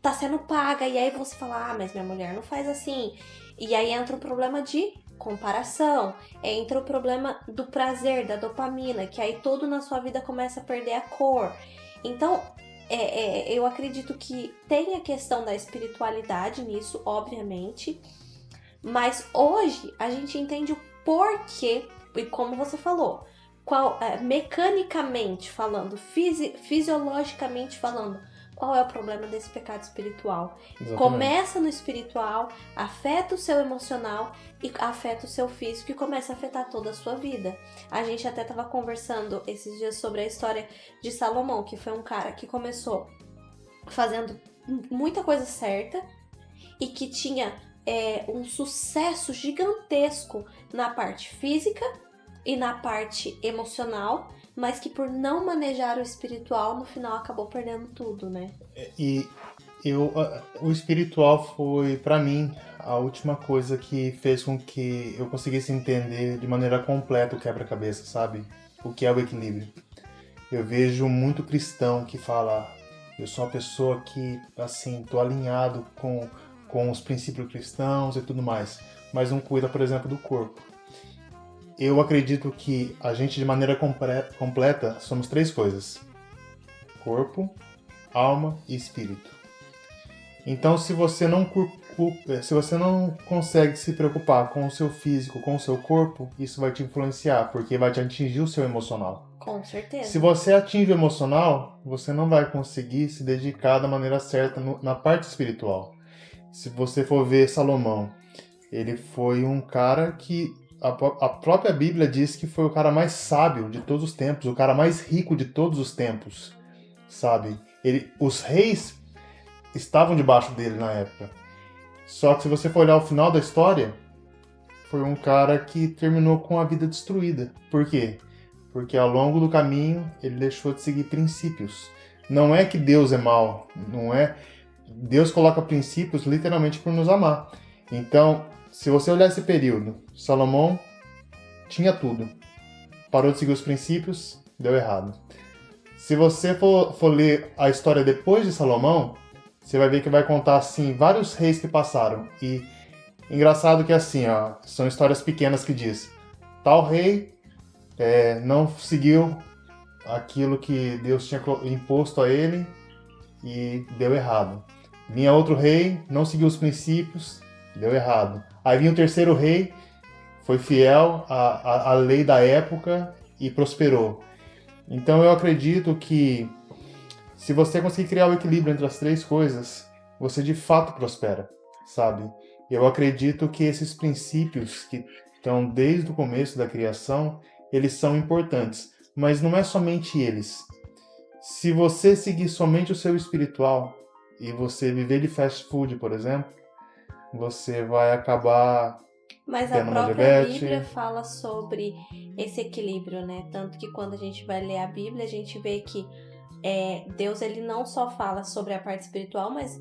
tá sendo paga. E aí você fala: mas minha mulher não faz assim. E aí entra o problema de comparação, entra o problema do prazer, da dopamina, que aí tudo na sua vida começa a perder a cor. Então, eu acredito que tem a questão da espiritualidade nisso, obviamente, mas hoje a gente entende o porquê, e como você falou, mecanicamente falando, fisiologicamente falando, qual é o problema desse pecado espiritual. Exatamente. Começa no espiritual, afeta o seu emocional e afeta o seu físico e começa a afetar toda a sua vida. A gente até estava conversando esses dias sobre a história de Salomão, que foi um cara que começou fazendo muita coisa certa e que tinha um sucesso gigantesco na parte física e na parte emocional, mas que por não manejar o espiritual, no final acabou perdendo tudo, né? E o espiritual foi, pra mim, a última coisa que fez com que eu conseguisse entender de maneira completa o quebra-cabeça, sabe? O que é o equilíbrio. Eu vejo muito cristão que fala, eu sou uma pessoa que, assim, tô alinhado com os princípios cristãos e tudo mais, mas não cuida, por exemplo, do corpo. Eu acredito que a gente, de maneira completa, somos 3 coisas: corpo, alma e espírito. Então, se você não consegue se preocupar com o seu físico, com o seu corpo, isso vai te influenciar, porque vai te atingir o seu emocional. Com certeza. Se você atinge o emocional, você não vai conseguir se dedicar da maneira certa na parte espiritual. Se você for ver Salomão, ele foi um cara que a própria Bíblia diz que foi o cara mais sábio de todos os tempos, o cara mais rico de todos os tempos, sabe? Os reis estavam debaixo dele na época. Só que se você for olhar o final da história, foi um cara que terminou com a vida destruída. Por quê? Porque ao longo do caminho ele deixou de seguir princípios. Não é que Deus é mau, não é. Deus coloca princípios literalmente por nos amar. Então, se você olhar esse período, Salomão tinha tudo. Parou de seguir os princípios, deu errado. Se você for ler a história depois de Salomão, você vai ver que vai contar assim vários reis que passaram. E engraçado que assim, ó, são histórias pequenas que diz: tal rei não seguiu aquilo que Deus tinha imposto a ele e deu errado. Vinha outro rei, não seguiu os princípios, deu errado. Aí vinha o terceiro rei, foi fiel à lei da época e prosperou. Então eu acredito que se você conseguir criar o equilíbrio entre as 3 coisas, você de fato prospera, sabe? Eu acredito que esses princípios que estão desde o começo da criação, eles são importantes, mas não é somente eles. Se você seguir somente o seu espiritual e você viver de fast food, por exemplo, você vai acabar Mas a tendo uma própria diabetes. Bíblia fala sobre esse equilíbrio, né? Tanto que quando a gente vai ler a Bíblia, a gente vê que Deus ele não só fala sobre a parte espiritual, mas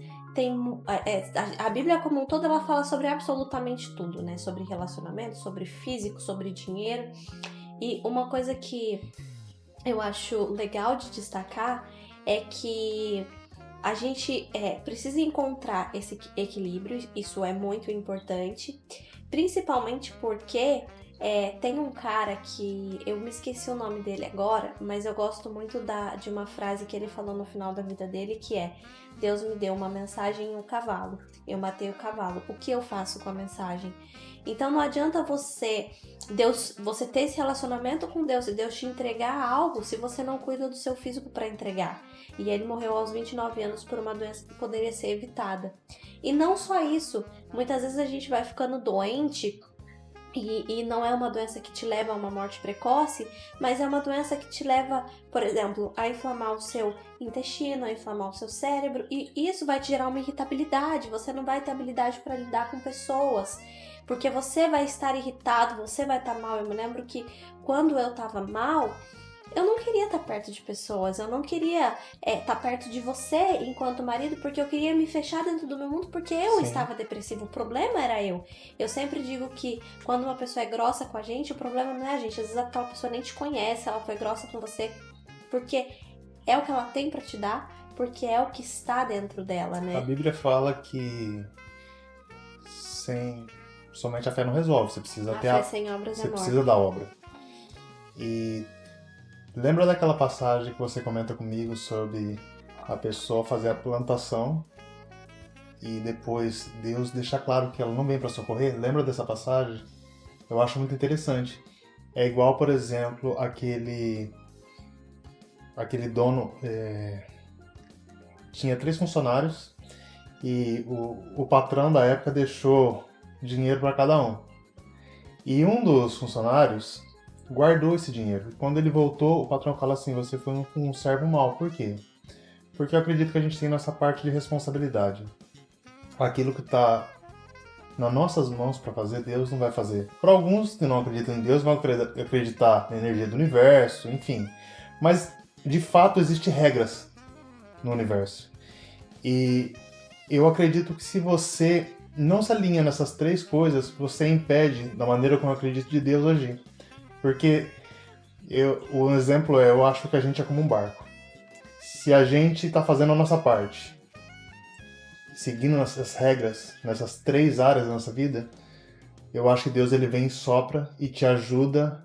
a Bíblia como um todo ela fala sobre absolutamente tudo, né? Sobre relacionamento, sobre físico, sobre dinheiro. E uma coisa que eu acho legal de destacar é que a gente precisa encontrar esse equilíbrio, isso é muito importante, principalmente porque tem um cara que eu me esqueci o nome dele agora, mas eu gosto muito de uma frase que ele falou no final da vida dele, que é: Deus me deu uma mensagem em um cavalo, eu matei o cavalo, o que eu faço com a mensagem? Então não adianta você ter esse relacionamento com Deus e Deus te entregar algo se você não cuida do seu físico para entregar. E ele morreu aos 29 anos por uma doença que poderia ser evitada. E não só isso, muitas vezes a gente vai ficando doente e não é uma doença que te leva a uma morte precoce, mas é uma doença que te leva, por exemplo, a inflamar o seu intestino, a inflamar o seu cérebro, e isso vai te gerar uma irritabilidade, você não vai ter habilidade para lidar com pessoas, porque você vai estar irritado, você vai estar mal. Eu me lembro que quando eu estava mal, eu não queria estar perto de pessoas, eu não queria estar perto de você enquanto marido, porque eu queria me fechar dentro do meu mundo, porque eu Sim. estava depressiva, o problema era eu. Eu sempre digo que quando uma pessoa é grossa com a gente, o problema não é a gente, às vezes aquela pessoa nem te conhece, ela foi grossa com você, porque é o que ela tem pra te dar, porque é o que está dentro dela, né? A Bíblia fala que somente a fé não resolve, você precisa fé sem obras você é precisa morte. da obra. E lembra daquela passagem que você comenta comigo sobre a pessoa fazer a plantação e depois Deus deixar claro que ela não vem para socorrer. Lembra dessa passagem? Eu acho muito interessante. É igual, por exemplo, aquele dono tinha 3 funcionários e o patrão da época deixou dinheiro para cada um. E um dos funcionários guardou esse dinheiro. E quando ele voltou, o patrão fala assim: você foi um servo mau. Por quê? Porque eu acredito que a gente tem nossa parte de responsabilidade. Aquilo que está nas nossas mãos para fazer, Deus não vai fazer. Para alguns que não acreditam em Deus, vão acreditar na energia do universo, enfim. Mas, de fato, existem regras no universo. E eu acredito que se você não se alinha nessas 3 coisas, você impede, da maneira como eu acredito, de Deus agir. Porque o exemplo eu acho que a gente é como um barco. Se a gente está fazendo a nossa parte, seguindo essas regras, nessas 3 áreas da nossa vida, eu acho que Deus ele vem e sopra e te ajuda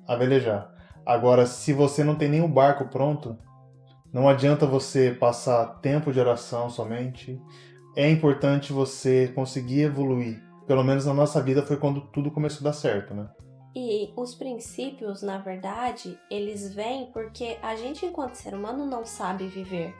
a velejar. Agora, se você não tem nem o barco pronto, não adianta você passar tempo de oração somente. É importante você conseguir evoluir. Pelo menos na nossa vida foi quando tudo começou a dar certo, né? E os princípios, na verdade, eles vêm porque a gente, enquanto ser humano, não sabe viver.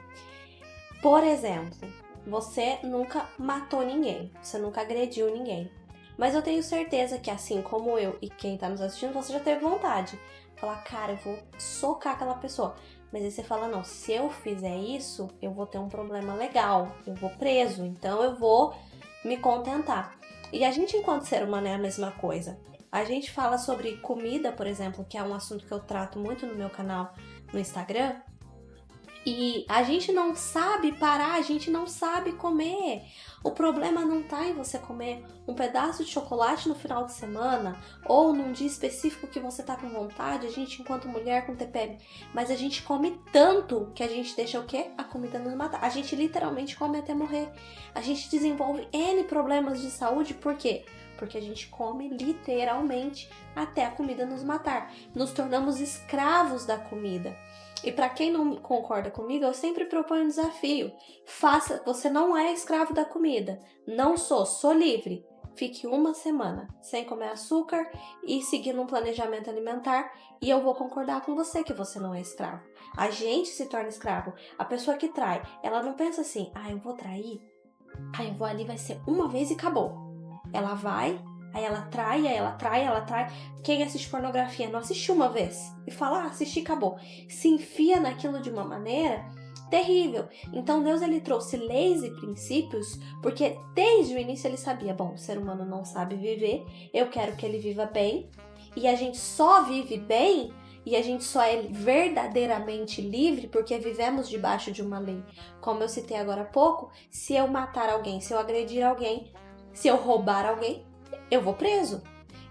Por exemplo, você nunca matou ninguém, você nunca agrediu ninguém. Mas eu tenho certeza que, assim como eu e quem tá nos assistindo, você já teve vontade. Falar, cara, eu vou socar aquela pessoa. Mas aí você fala, não, se eu fizer isso, eu vou ter um problema legal, eu vou preso, então eu vou me contentar. E a gente, enquanto ser humano, é a mesma coisa. A gente fala sobre comida, por exemplo, que é um assunto que eu trato muito no meu canal no Instagram. E a gente não sabe parar, a gente não sabe comer. O problema não tá em você comer um pedaço de chocolate no final de semana ou num dia específico que você tá com vontade, a gente enquanto mulher com TPM, mas a gente come tanto que a gente deixa o quê? A comida nos matar. A gente literalmente come até morrer. A gente desenvolve N problemas de saúde, por quê? Porque a gente come literalmente até a comida nos matar. Nos tornamos escravos da comida. E para quem não concorda comigo, eu sempre proponho um desafio. Faça, você não é escravo da comida. Não sou livre. Fique 1 semana sem comer açúcar e seguindo um planejamento alimentar e eu vou concordar com você que você não é escravo. A gente se torna escravo. A pessoa que trai, ela não pensa assim, eu vou trair, eu vou ali, vai ser uma vez e acabou. Ela vai, aí ela trai, ela trai. Quem assiste pornografia não assistiu uma vez e fala, assisti, acabou. Se enfia naquilo de uma maneira terrível. Então Deus ele trouxe leis e princípios porque desde o início ele sabia, bom, o ser humano não sabe viver, eu quero que ele viva bem e a gente só vive bem e a gente só é verdadeiramente livre porque vivemos debaixo de uma lei. Como eu citei agora há pouco, se eu matar alguém, se eu agredir alguém, se eu roubar alguém, eu vou preso.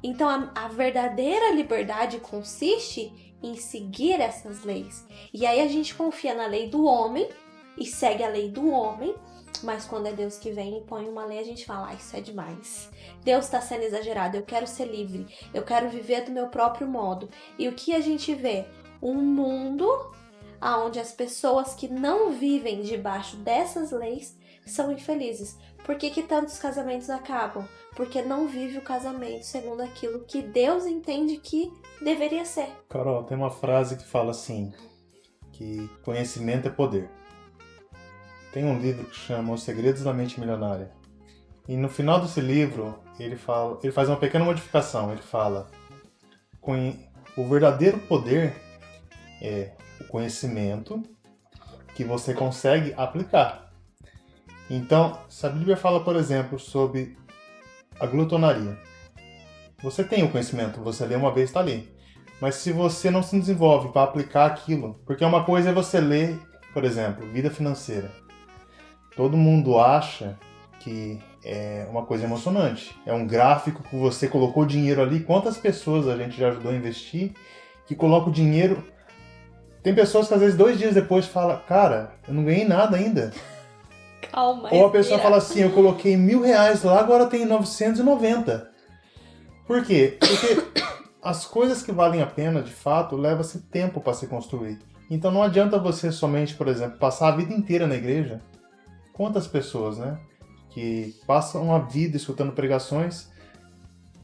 Então a verdadeira liberdade consiste em seguir essas leis. E aí a gente confia na lei do homem e segue a lei do homem, mas quando é Deus que vem e põe uma lei, a gente fala, isso é demais. Deus está sendo exagerado, eu quero ser livre, eu quero viver do meu próprio modo. E o que a gente vê? Um mundo onde as pessoas que não vivem debaixo dessas leis são infelizes. Por que tantos casamentos acabam? Porque não vive o casamento segundo aquilo que Deus entende que deveria ser. Carol, tem uma frase que fala assim, que conhecimento é poder. Tem um livro que chama Os Segredos da Mente Milionária. E no final desse livro, ele faz uma pequena modificação. Ele fala, o verdadeiro poder é o conhecimento que você consegue aplicar. Então, se a Bíblia fala, por exemplo, sobre a glutonaria, você tem o conhecimento, você lê uma vez, está ali. Mas se você não se desenvolve para aplicar aquilo, porque uma coisa é você ler, por exemplo, vida financeira. Todo mundo acha que é uma coisa emocionante. É um gráfico que você colocou dinheiro ali. Quantas pessoas a gente já ajudou a investir que coloca o dinheiro... Tem pessoas que às vezes 2 dias depois falam, cara, eu não ganhei nada ainda. Calma, ou a pessoa fala assim, eu coloquei R$1.000 lá, agora tem 990. Por quê? Porque as coisas que valem a pena, de fato, levam-se tempo para se construir. Então não adianta você somente, por exemplo, passar a vida inteira na igreja. Quantas pessoas, né, que passam a vida escutando pregações,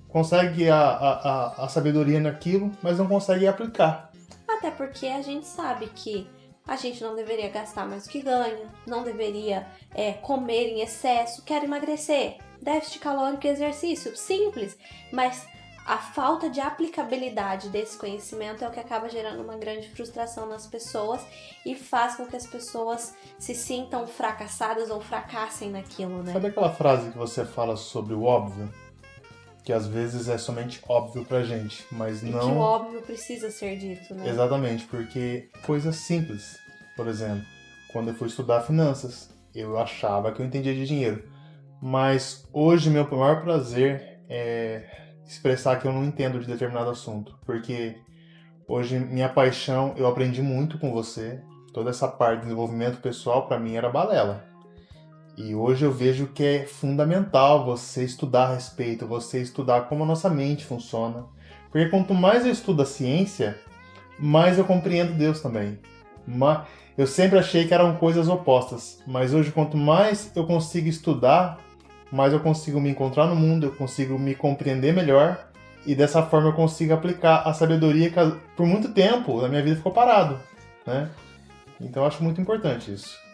conseguem a sabedoria naquilo, mas não conseguem aplicar. Até porque a gente sabe que a gente não deveria gastar mais do que ganha, não deveria comer em excesso, quer emagrecer, déficit calórico e exercício, simples, mas a falta de aplicabilidade desse conhecimento é o que acaba gerando uma grande frustração nas pessoas e faz com que as pessoas se sintam fracassadas ou fracassem naquilo, né? Sabe aquela frase que você fala sobre o óbvio? Que às vezes é somente óbvio pra gente, mas E não... que o óbvio precisa ser dito, né? Exatamente, porque coisas simples. Por exemplo, quando eu fui estudar finanças, eu achava que eu entendia de dinheiro. Mas hoje meu maior prazer é expressar que eu não entendo de determinado assunto. Porque hoje minha paixão, eu aprendi muito com você. Toda essa parte de desenvolvimento pessoal para mim era balela. E hoje eu vejo que é fundamental você estudar a respeito, você estudar como a nossa mente funciona. Porque quanto mais eu estudo a ciência, mais eu compreendo Deus também. Eu sempre achei que eram coisas opostas, mas hoje quanto mais eu consigo estudar, mais eu consigo me encontrar no mundo, eu consigo me compreender melhor e dessa forma eu consigo aplicar a sabedoria que por muito tempo na minha vida ficou parado, né? Então eu acho muito importante isso.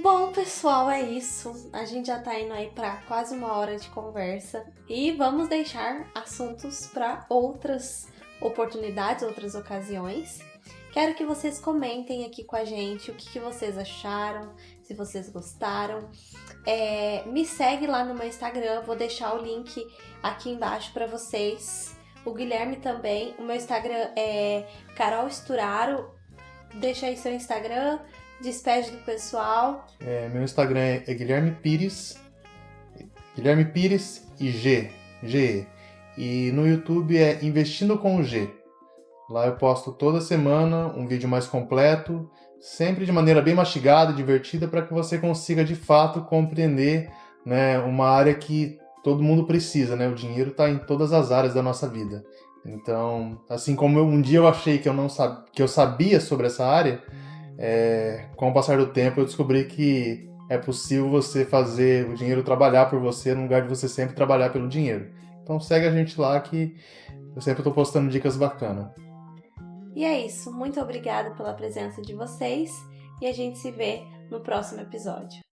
Bom, pessoal, é isso. A gente já tá indo aí para quase 1 hora de conversa e vamos deixar assuntos para outras oportunidades, outras ocasiões. Quero que vocês comentem aqui com a gente o que vocês acharam, se vocês gostaram. Me segue lá no meu Instagram, vou deixar o link aqui embaixo para vocês. O Guilherme também. O meu Instagram é Carol Sturaro. Deixa aí seu Instagram, despede do pessoal. Meu Instagram é Guilherme Pires e G. E no YouTube é Investindo com o G. Lá eu posto toda semana um vídeo mais completo, sempre de maneira bem mastigada, divertida, para que você consiga de fato compreender, né, uma área que todo mundo precisa, né? O dinheiro está em todas as áreas da nossa vida. Então, assim como um dia eu achei que eu sabia sobre essa área, com o passar do tempo eu descobri que é possível você fazer o dinheiro trabalhar por você no lugar de você sempre trabalhar pelo dinheiro. Então segue a gente lá que eu sempre estou postando dicas bacanas. E é isso. Muito obrigada pela presença de vocês e a gente se vê no próximo episódio.